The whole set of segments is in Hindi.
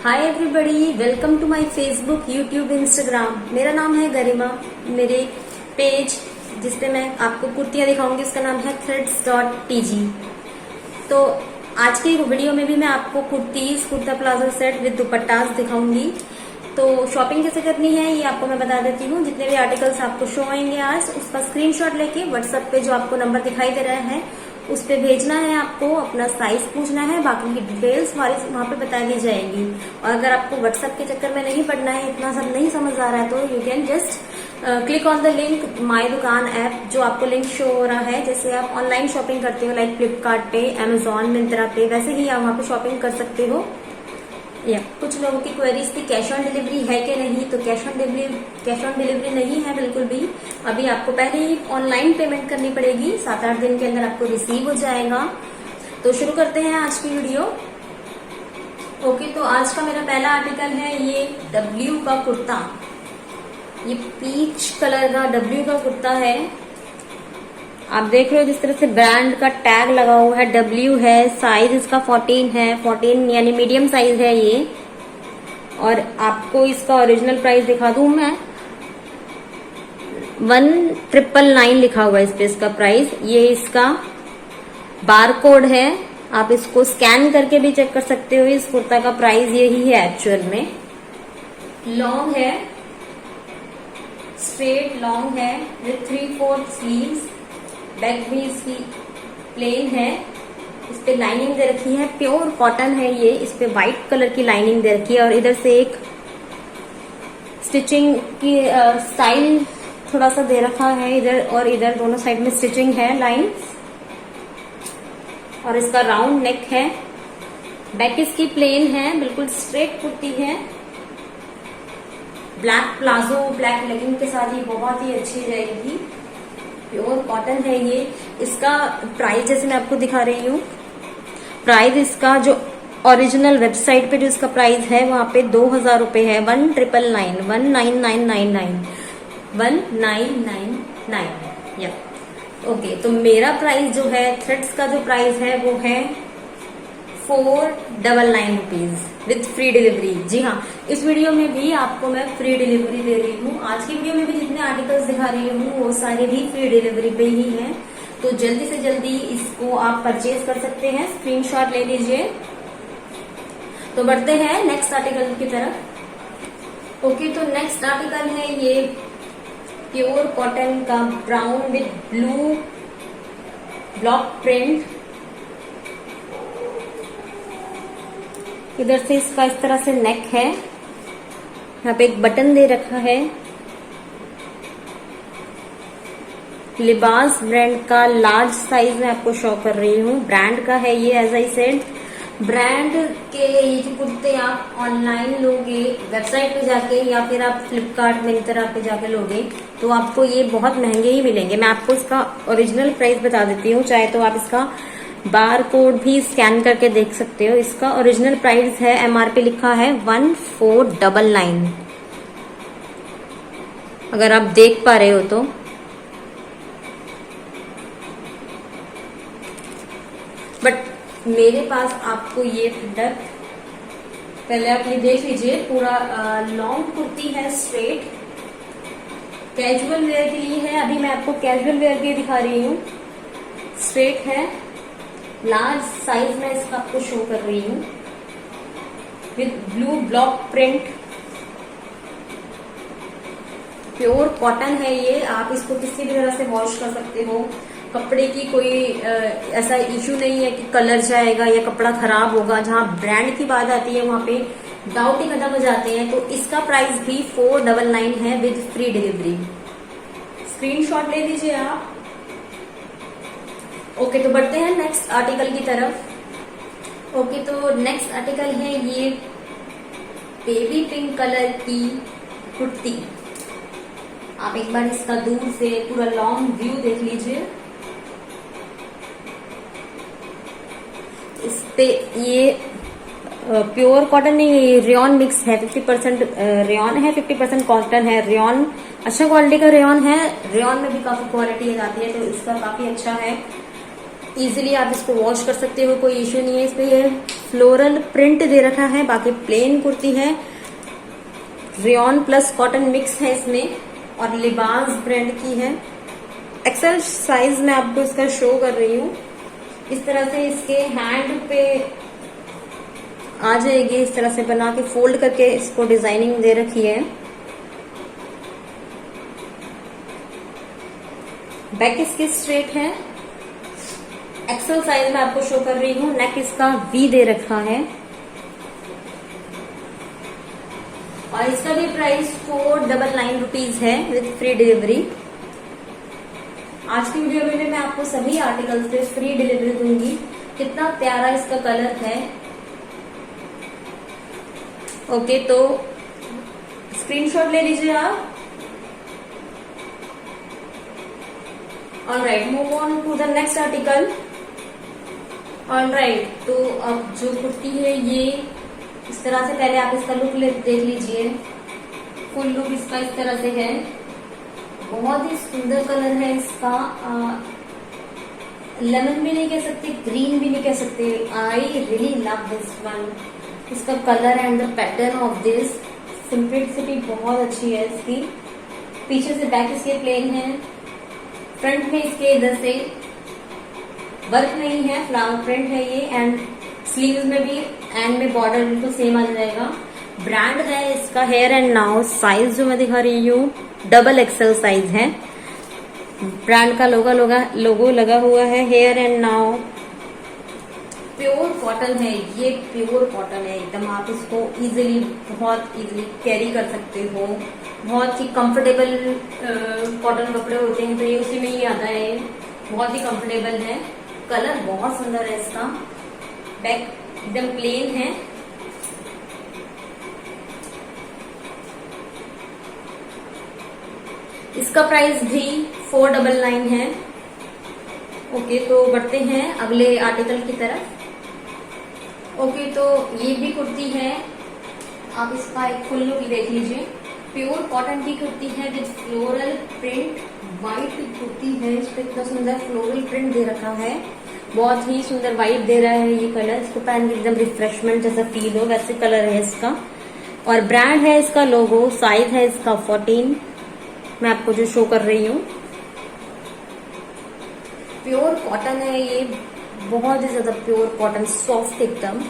Hi everybody, welcome to my Facebook, YouTube, Instagram. मेरा नाम है गरिमा। मेरे पेज जिस पे मैं आपको कुर्तियां दिखाऊंगी उसका नाम है threads.tg। तो आज की वीडियो में भी मैं आपको kurtis, kurta palazzo set with dupattas दिखाऊंगी। तो शॉपिंग कैसे करनी है ये आपको मैं बता देती हूँ। जितने भी आर्टिकल्स आपको शो आएंगे आज, उसका स्क्रीनशॉट लेके व्हाट्सएप पे जो आपको नंबर दिखाई दे रहा है उस पे भेजना है। आपको अपना साइज पूछना है, बाकी की डिटेल्स वहां पे बता दी जाएगी। और अगर आपको व्हाट्सएप के चक्कर में नहीं पड़ना है, इतना सब नहीं समझ आ रहा है, तो you can just click on the link my दुकान ऐप, जो आपको लिंक शो हो रहा है। जैसे आप ऑनलाइन शॉपिंग करते हो लाइक फ्लिपकार्ट पे, अमेजोन, मिंत्रा पे, वैसे ही आप वहां पे शॉपिंग कर सकते हो। या कुछ लोगों की क्वेरीज थी कैश ऑन डिलीवरी है कि नहीं, तो कैश ऑन डिलीवरी नहीं है बिल्कुल भी। अभी आपको पहले ही ऑनलाइन पेमेंट करनी पड़ेगी, 7-8 दिन के अंदर आपको रिसीव हो जाएगा। तो शुरू करते हैं आज की वीडियो। ओके, तो आज का मेरा पहला आर्टिकल है ये डब्ल्यू का कुर्ता। ये पीच कलर का डब्ल्यू का कुर्ता है। आप देख रहे हो जिस तरह से ब्रांड का टैग लगा हुआ है, डब्ल्यू है। साइज इसका 14 है, 14 यानी मीडियम साइज है ये। और आपको इसका ओरिजिनल प्राइस दिखा दूं मैं, 1999 लिखा हुआ है इस पे इसका प्राइस। ये इसका बार कोड है, आप इसको स्कैन करके भी चेक कर सकते हो। इस कुर्ता का प्राइस यही है एक्चुअल में। लॉन्ग है, स्ट्रेट लॉन्ग है विथ 3/4 स्लीव्स। बैक भी इसकी प्लेन है, इस पे लाइनिंग दे रखी है, प्योर कॉटन है ये। इस पे व्हाइट कलर की लाइनिंग दे रखी है और इधर से एक स्टिचिंग की स्टाइल थोड़ा सा दे रखा है। इधर और इधर दोनों साइड में स्टिचिंग है, लाइन। और इसका राउंड नेक है। बैक इसकी प्लेन है, बिल्कुल स्ट्रेट कुर्ती है। ब्लैक प्लाजो, ब्लैक लेगिंग के साथ ये बहुत ही अच्छी जाएगी। प्योर कॉटन है ये। इसका प्राइस जैसे मैं आपको दिखा रही हूँ, प्राइस इसका जो ओरिजिनल वेबसाइट पे जो इसका प्राइस है वहां पे 2000 रुपए है। 1999 या ओके। तो मेरा प्राइस जो है, थ्रेड्स का जो प्राइस है वो है 499 रुपीज विथ फ्री डिलीवरी। जी हाँ, इस वीडियो में भी आपको मैं फ्री डिलीवरी दे रही हूँ। आज की वीडियो में भी जितने आर्टिकल्स दिखा रही हूँ वो सारे भी फ्री डिलीवरी पे ही हैं। तो जल्दी से जल्दी इसको आप परचेज कर सकते हैं, स्क्रीनशॉट ले लीजिए। तो बढ़ते हैं नेक्स्ट आर्टिकल की तरफ। ओके, तो नेक्स्ट आर्टिकल है ये प्योर कॉटन का brown with blue block print. इधर से इसका इस तरह से नेक है, यहाँ पे एक बटन दे रखा है। लिबास ब्रांड का लार्ज साइज में आपको शो कर रही हूँ। ब्रांड का है ये, एज आई सेड। ब्रांड के ये जो कुर्ते आप ऑनलाइन लोगे वेबसाइट पे जाके, या फिर आप फ्लिपकार्ट, मिंत्रा पे जाके लोगे, तो आपको ये बहुत महंगे ही मिलेंगे। मैं आपको इसका ओरिजिनल प्राइस बता देती हूँ, चाहे तो आप इसका बार कोड भी स्कैन करके देख सकते हो। इसका ओरिजिनल प्राइस है, एमआरपी लिखा है 1499, अगर आप देख पा रहे हो तो। बट मेरे पास आपको ये प्रोडक्ट, पहले आप ये देख लीजिए। पूरा लॉन्ग कुर्ती है, स्ट्रेट कैजुअल वेयर के लिए है। अभी मैं आपको कैजुअल वेयर के दिखा रही हूँ। स्ट्रेट है, लार्ज साइज में इसका आपको शो कर रही हूँ with blue block print. Pure cotton है ये। आप इसको किसी भी तरह से वॉश कर सकते हो। कपड़े की कोई ऐसा इश्यू नहीं है कि कलर जाएगा या कपड़ा खराब होगा। जहां ब्रांड की बात आती है वहां पे डाउट ही खत्म हो जाते हैं। तो इसका प्राइस भी 499 है विद फ्री डिलीवरी। स्क्रीनशॉट ले लीजिए आप। ओके, तो बढ़ते हैं नेक्स्ट आर्टिकल की तरफ। ओके, तो नेक्स्ट आर्टिकल है ये बेबी पिंक कलर की कुर्ती। आप एक बार इसका दूर से पूरा लॉन्ग व्यू देख लीजिए। इस पे ये प्योर कॉटन नहीं, ये रेयॉन मिक्स है। 50% रेयॉन है, 50% कॉटन है। रेयॉन अच्छा क्वालिटी का रेयॉन है। रेयॉन में भी काफी क्वालिटी आ जाती है, तो इसका काफी अच्छा है। इजीली आप इसको वॉश कर सकते हो, कोई इश्यू नहीं है। इस पे ये फ्लोरल प्रिंट दे रखा है, बाकी प्लेन कुर्ती है। रेयॉन प्लस कॉटन मिक्स है इसमें और लिबास ब्रांड की है। एक्सेल साइज में आपको इसका शो कर रही हूँ। इस तरह से इसके हैंड पे आ जाएगी, इस तरह से बना के फोल्ड करके इसको डिजाइनिंग दे रखी है। बैक इसकी स्ट्रेट है। एक्सेल साइज में आपको शो कर रही हूँ। नेक इसका वी दे रखा है और इसका भी प्राइस 499 रुपीज है विद फ्री डिलीवरी। आज की वीडियो में मैं आपको सभी आर्टिकल्स पे फ्री डिलीवरी दूंगी। कितना प्यारा इसका कलर है। ओके, तो स्क्रीनशॉट ले लीजिए आप। Alright, move on to the next article. Alright, तो अब जो कुर्ती है ये इस तरह से, पहले आप इसका लुक देख लीजिए। फुल लुक इसका इस तरह से है। बहुत ही सुंदर कलर है इसका। लेमन भी नहीं कह सकते, ग्रीन भी नहीं कह सकते। I really love this one. इसका colour and the pattern of this simplicity बहुत अच्छी है इसकी। पीछे से बैक इसके प्लेन है। फ्रंट में इसके इधर से वर्क नहीं है, फ्लावर प्रिंट है ये। एंड स्लीव्स में भी एंड में बॉर्डर बिल्कुल सेम आ जाएगा। ब्रांड है इसका हेयर एंड नाउ। साइज जो मैं दिखा रही हूँ डबल एक्सेल साइज है। ब्रांड का लोगो लगा हुआ है। Here and now. Pure cotton है ये, प्योर कॉटन है एकदम। आप इसको बहुत इजीली कैरी कर सकते हो। बहुत ही कंफर्टेबल कॉटन कपड़े होते हैं तो ये उसी में ही आता है। बहुत ही कंफर्टेबल है। कलर बहुत सुंदर है इसका। बैक एकदम प्लेन है। इसका प्राइस भी 499 है। ओके, तो बढ़ते हैं अगले आर्टिकल की तरफ। ओके, तो ये भी कुर्ती है। आप इसका एक फुल लुक देख लीजिए। प्योर कॉटन की कुर्ती है with floral print. White kurti है, इस पे इतना सुंदर फ्लोरल प्रिंट दे रखा है। बहुत ही सुंदर वाइट दे रहा है ये कलर। इसको पहन के एकदम रिफ्रेशमेंट जैसा फील हो, वैसे कलर है इसका। और ब्रांड है इसका लोगो। साइज है इसका 14। मैं आपको जो शो कर रही हूँ। प्योर कॉटन है ये, बहुत ही ज्यादा प्योर कॉटन, सॉफ्ट एकदम।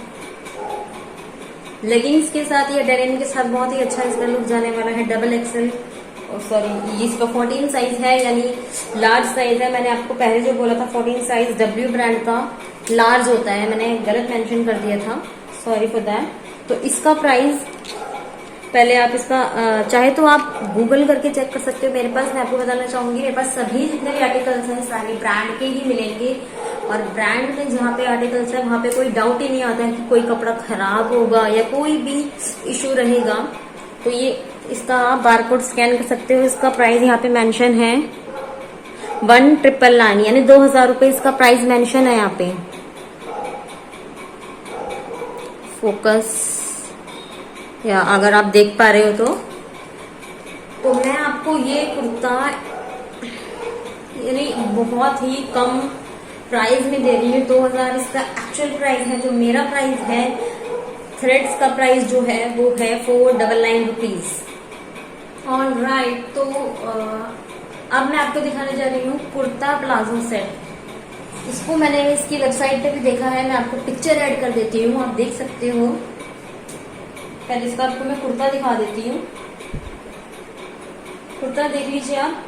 लेगिंग्स के साथ या डेनिम के साथ बहुत ही अच्छा इसका लुक जाने वाला है। डबल एक्सेल, सॉरी इसका 14 साइज है, यानी लार्ज साइज है। मैंने आपको पहले जो बोला था 14 साइज डब्ल्यू ब्रांड का लार्ज होता है, मैंने गलत मेंशन कर दिया था, सॉरी फॉर दैट। तो इसका प्राइस पहले आप इसका चाहे तो आप गूगल करके चेक कर सकते हो। मेरे पास, मैं आपको बताना चाहूंगी, मेरे पास सभी जितने भी आर्टिकल्स हैं सारे ब्रांड के ही मिलेंगे। और ब्रांड में जहाँ पे आर्टिकल्स है वहां पे कोई डाउट ही नहीं आता है कि कोई कपड़ा खराब होगा या कोई भी इश्यू रहेगा। तो ये इसका आप बारकोड स्कैन कर सकते हो। इसका प्राइस यहाँ पे मेंशन है 1999, यानी 2000 रुपए इसका प्राइस मेंशन है यहाँ पे। फोकस, या अगर आप देख पा रहे हो तो मैं आपको ये कुर्ता यानी बहुत ही कम प्राइस में दे रही हूँ। 2000 इसका एक्चुअल प्राइस है। जो मेरा प्राइस है, थ्रेड्स का प्राइस जो है वो है 499 रुपीज। ऑलराइट, तो अब मैं आपको दिखाने जा रही हूँ कुर्ता प्लाजो सेट। इसको मैंने इसकी वेबसाइट पे भी देखा है। मैं आपको पिक्चर ऐड कर देती हूँ, आप देख सकते हो। पहले इसका आपको मैं कुर्ता दिखा देती हूँ। कुर्ता देख लीजिए आप।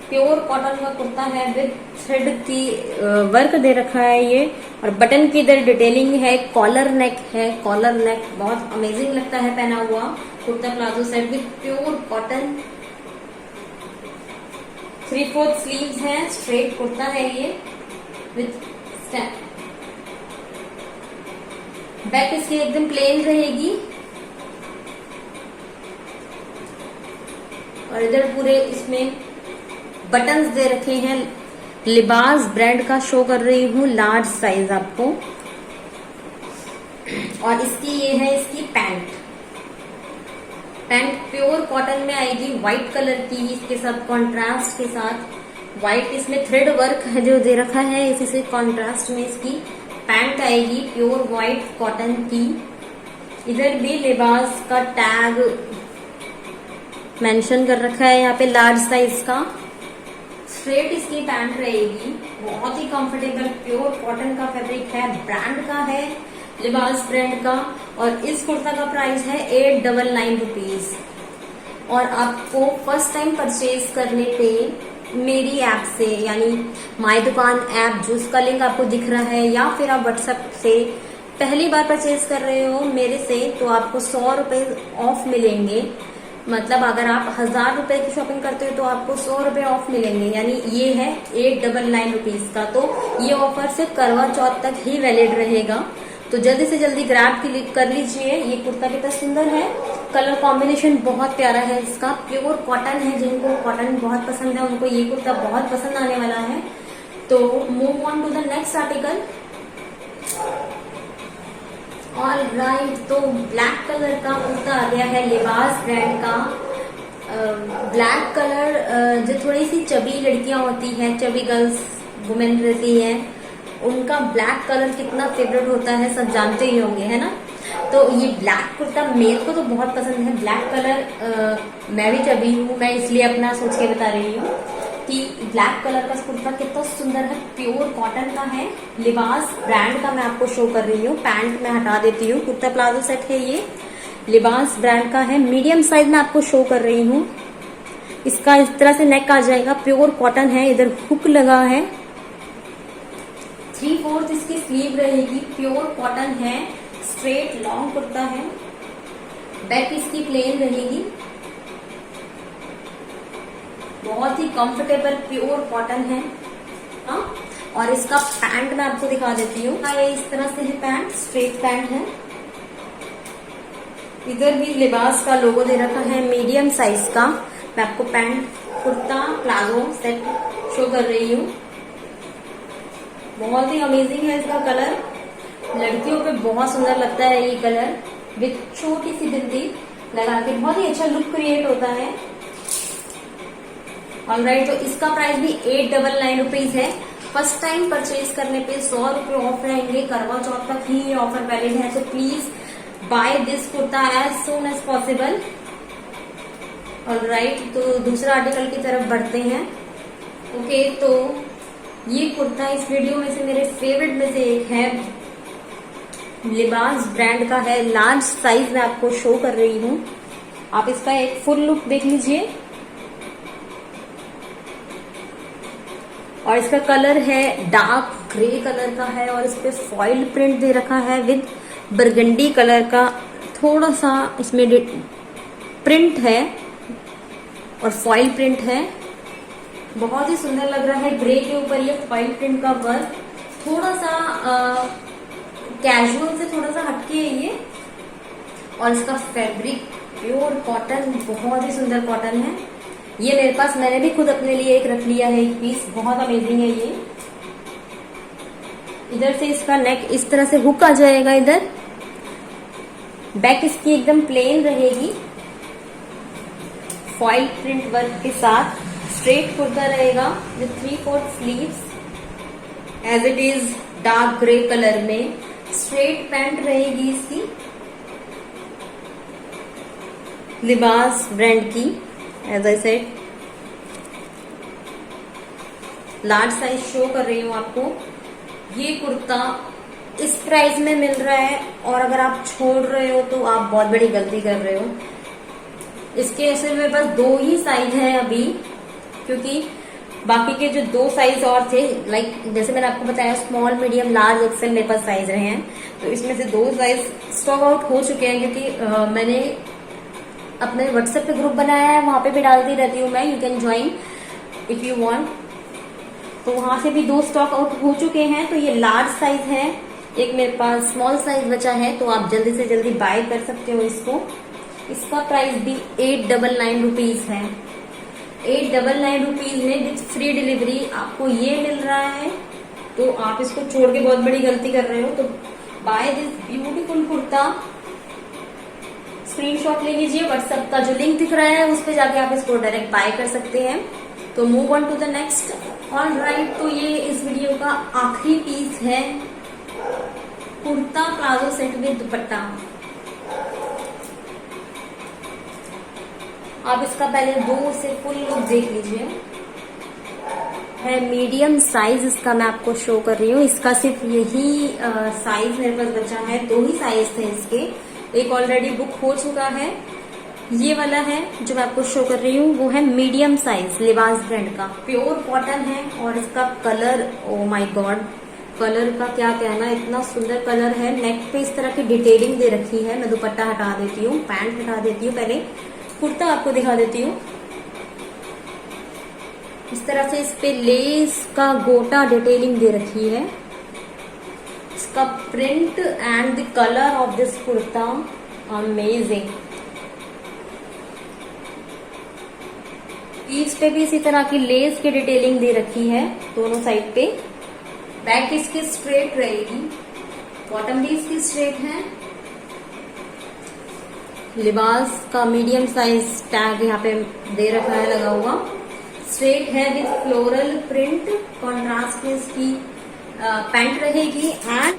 प्योर कॉटन का कुर्ता है विद थ्रेड की वर्क दे रखा है ये। और बटन की इधर डिटेलिंग है। कॉलर नेक है, कॉलर नेक बहुत अमेजिंग लगता है पहना हुआ। Kurta palazzo set with pure cotton. 3/4 sleeves है। स्ट्रेट कुर्ता है ये विद स्टैप। बैक इसकी एकदम प्लेन रहेगी और इधर पूरे इसमें बटन्स दे रखे हैं। लिबास ब्रांड का शो कर रही हूँ, लार्ज साइज आपको। और इसकी ये है इसकी पैंट। पैंट प्योर कॉटन में आएगी, व्हाइट कलर की। इसके साथ कॉन्ट्रास्ट के साथ व्हाइट इसमें थ्रेड वर्क है जो दे रखा है, इसी से कॉन्ट्रास्ट में इसकी पैंट आएगी प्योर व्हाइट कॉटन की। इधर भी लिबास का टैग मेंशन कर रखा है यहाँ पे लार्ज साइज का। स्ट्रेट इसकी पैंट रहेगी, बहुत ही कंफर्टेबल प्योर कॉटन का फैब्रिक है, ब्रांड का है, लिबास ब्रांड का। और इस कुर्ता का प्राइस है 899 रुपीज। और आपको फर्स्ट टाइम परचेज करने पे मेरी ऐप से यानी माय दुकान ऐप जिसका लिंक आपको दिख रहा है, या फिर आप व्हाट्सएप से पहली बार परचेज कर रहे हो मेरे से, तो आपको 100 रुपए ऑफ मिलेंगे। मतलब अगर आप 1000 रुपए की शॉपिंग करते हो तो आपको 100 रुपए ऑफ मिलेंगे, यानी ये है 899 रुपीज का। तो ये ऑफर सिर्फ करवा चौथ तक ही वैलिड रहेगा, तो जल्दी से जल्दी ग्रैब कर लीजिए। ये कुर्ता कितना सुंदर है, कलर कॉम्बिनेशन बहुत प्यारा है इसका, प्योर कॉटन है। जिनको कॉटन बहुत पसंद है उनको ये कुर्ता बहुत पसंद आने वाला है। तो move on to the next article. All right, तो ब्लैक कलर का कुर्ता आ गया है लिबास ब्रांड का। ब्लैक कलर जो थोड़ी सी चबी लड़कियां होती हैं, चबी गर्ल्स वुमेन रहती हैं, उनका ब्लैक कलर कितना फेवरेट होता है सब जानते ही होंगे, है ना। तो ये ब्लैक कुर्ता मेरे को तो बहुत पसंद है। ब्लैक कलर मैं भी चबी हूँ, मैं इसलिए अपना सोच के बता रही हूँ कि ब्लैक कलर का कुर्ता कितना सुंदर है, प्योर कॉटन का है, लिबास ब्रांड का मैं आपको शो कर रही हूँ। पैंट मैं हटा देती हूँ, कुर्ता प्लाजो सेट है ये, लिबास ब्रांड का है, मीडियम साइज में आपको शो कर रही हूँ। इसका इस तरह से नेक आ जाएगा, प्योर कॉटन है, इधर हुक लगा है, 3/4 इसकी स्लीव रहेगी, प्योर कॉटन है, स्ट्रेट लॉन्ग कुर्ता है, बैक इसकी प्लेन रहेगी, बहुत ही कंफर्टेबल प्योर कॉटन है। हाँ, और इसका पैंट मैं आपको दिखा देती हूँ। ये इस तरह से है पैंट, स्ट्रेट पैंट है। इधर भी लिबास का लोगो दे रखा है मीडियम साइज का। मैं आपको pant kurta palazzo set show कर रही हूँ। बहुत ही अमेजिंग है इसका कलर, लड़कियों पे बहुत सुंदर लगता है ये कलर, विथ छोटी सी बिंदी लगा के बहुत ही अच्छा लुक क्रिएट होता है। ऑलराइट, तो इसका प्राइस भी 899 रुपीज है। फर्स्ट टाइम परचेज करने पे 100 रुपए ऑफ रहेंगे, करवा चौथ तक ही ये ऑफर वैलिड है। तो please buy this kurta as soon as possible. Alright, तो दूसरा आर्टिकल की तरफ बढ़ते हैं। ओके, तो ये कुर्ता इस वीडियो में से मेरे फेवरेट में से एक है, लिबास ब्रांड का है, लार्ज साइज में आपको शो कर रही हूँ। आप इसका एक फुल लुक देख लीजिए। और इसका कलर है डार्क ग्रे कलर का है, और इस पे फॉइल प्रिंट दे रखा है विद बरगंडी कलर का, थोड़ा सा इसमें प्रिंट है और फॉइल प्रिंट है। बहुत ही सुंदर लग रहा है, ग्रे के ऊपर ये फॉइल प्रिंट का वर्क, थोड़ा सा कैजुअल से थोड़ा सा हटके है ये। और इसका फैब्रिक प्योर कॉटन, बहुत ही सुंदर कॉटन है। ये मेरे पास, मैंने भी खुद अपने लिए एक रख लिया है, एक पीस, बहुत अमेजिंग है ये। इधर से इसका नेक इस तरह से हुक आ जाएगा, इधर बैक इसकी एकदम प्लेन रहेगी, फॉइल प्रिंट वर्क के साथ। स्ट्रेट कुर्ता रहेगा with 3/4 sleeves, as it is dark grey colour में। स्ट्रेट पैंट रहेगी इसकी, लिबास ब्रांड की, as I said large size show कर रही हूँ आपको। ये कुर्ता इस प्राइस में मिल रहा है, और अगर आप छोड़ रहे हो तो आप बहुत बड़ी गलती कर रहे हो। इसके ऐसे मेरे पास 2 ही साइज है अभी, क्योंकि बाकी के जो 2 साइज और थे, लाइक जैसे मैंने आपको बताया स्मॉल मीडियम लार्ज एक्सेल मेरे पास साइज रहे हैं, तो इसमें से 2 साइज स्टॉक आउट हो चुके हैं। क्योंकि मैंने अपने व्हाट्सएप पे ग्रुप बनाया है, वहां पे भी डालती रहती हूँ मैं, you can join if you want. तो वहां से भी 2 स्टॉक आउट हो चुके हैं। तो ये लार्ज साइज है, एक मेरे पास स्मॉल साइज बचा है, तो आप जल्दी से जल्दी बाय कर सकते हो इसको। इसका प्राइस भी 899 रुपीज है। 899 रुपीज में विथ फ्री डिलीवरी आपको ये मिल रहा है, तो आप इसको छोड़ के बहुत बड़ी गलती कर रहे हो। तो buy this beautiful kurta, screenshot ले लीजिए, व्हाट्सएप का जो लिंक दिख रहा है उस पर जाके आप इसको डायरेक्ट बाय कर सकते हैं। तो move on to the next. All right, तो ये इस वीडियो का आखिरी पीस है, kurta palazzo set with dupatta. आप इसका पहले 2 से फुल लुक देख लीजिए। है मीडियम साइज, इसका मैं आपको शो कर रही हूँ। इसका सिर्फ यही साइज मेरे पास बचा है, 2 ही साइज थे इसके, एक ऑलरेडी बुक हो चुका है। ये वाला है जो मैं आपको शो कर रही हूँ, वो है मीडियम साइज, लिबास ब्रांड का, प्योर कॉटन है। और इसका colour, oh my God, colour का क्या कहना, इतना सुंदर कलर है। नेक पे इस तरह की डिटेलिंग दे रखी है। मैं दुपट्टा हटा देती हूँ, पैंट हटा देती हूँ, पहले कुर्ता आपको दिखा देती हूँ। इस तरह से इस पे लेस का गोटा डिटेलिंग दे रखी है। इसका print and the colour of this kurta amazing. इस पे भी इसी तरह की लेस की डिटेलिंग दे रखी है दोनों साइड पे। बैक इसकी स्ट्रेट रहेगी, बॉटम भी इसकी स्ट्रेट है। लिबास का मीडियम साइज टैग यहाँ पे दे रखा है लगा हुआ। स्ट्रेट है विद फ्लोरल प्रिंट, कॉन्ट्रास्ट में इसकी पैंट रहेगी एंड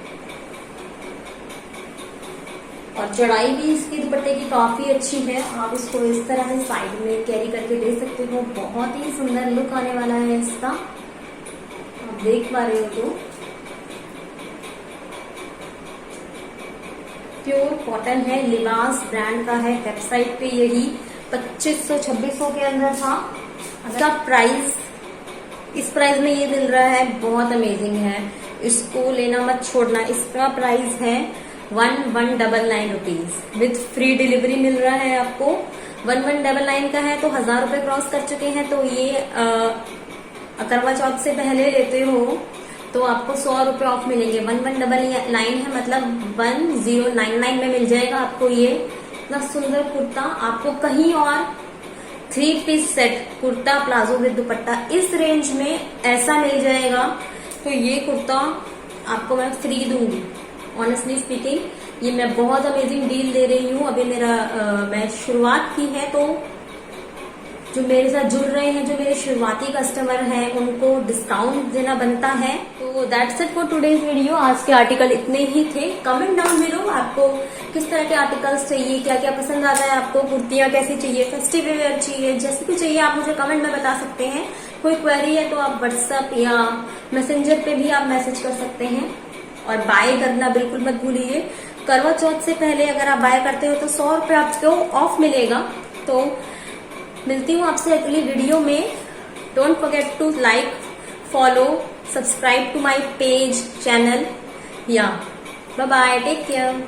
और चौड़ाई भी इसकी दुपट्टे की काफी अच्छी है। आप इसको इस तरह से साइड में कैरी करके दे सकते हो, बहुत ही सुंदर लुक आने वाला है इसका। आप देख पा रहे हो तो प्योर कॉटन है, लिबास ब्रांड का है। वेबसाइट पे यही 2500-2600 के अंदर था। इसका प्राइस, इस प्राइस में ये मिल रहा है, बहुत अमेजिंग है, इसको लेना मत छोड़ना। इसका प्राइस है 1199 रुपीज विद फ्री डिलीवरी मिल रहा है आपको। 1199 का है तो 1000 रुपए क्रॉस कर चुके हैं। तो ये करवा चौथ से पहले लेते हो तो आपको 100 रुपए ऑफ मिलेंगे। 1199 है, मतलब 1099 में मिल जाएगा आपको ये इतना सुंदर कुर्ता। आपको कहीं और 3 piece set kurta palazzo with dupatta इस रेंज में ऐसा मिल जाएगा, तो ये कुर्ता आपको मैं फ्री दूंगी। ऑनेस्टली स्पीकिंग, ये मैं बहुत अमेजिंग डील दे रही हूँ। अभी मैं शुरुआत की है, तो जो मेरे साथ जुड़ रहे हैं, जो मेरे शुरुआती कस्टमर हैं, उनको डिस्काउंट देना बनता है। तो that's it for today's video. आज के आर्टिकल इतने ही थे। कमेंट डाउन बिलो आपको किस तरह के आर्टिकल्स चाहिए, क्या क्या पसंद आता है आपको, कुर्तियां कैसी चाहिए, फेस्टिव वेयर चाहिए, जैसे भी चाहिए आप मुझे कमेंट में बता सकते हैं। कोई क्वेरी है तो आप व्हाट्सएप या मैसेंजर पे भी आप मैसेज कर सकते हैं। और बाय करना बिल्कुल मत भूलिए। करवा चौथ से पहले अगर आप बाय करते हो तो 100 रुपए आपको ऑफ मिलेगा। तो मिलती हूँ आपसे अगली वीडियो में। Don't forget to like, follow, subscribe to my page, channel. या बाय बाय, टेक केयर।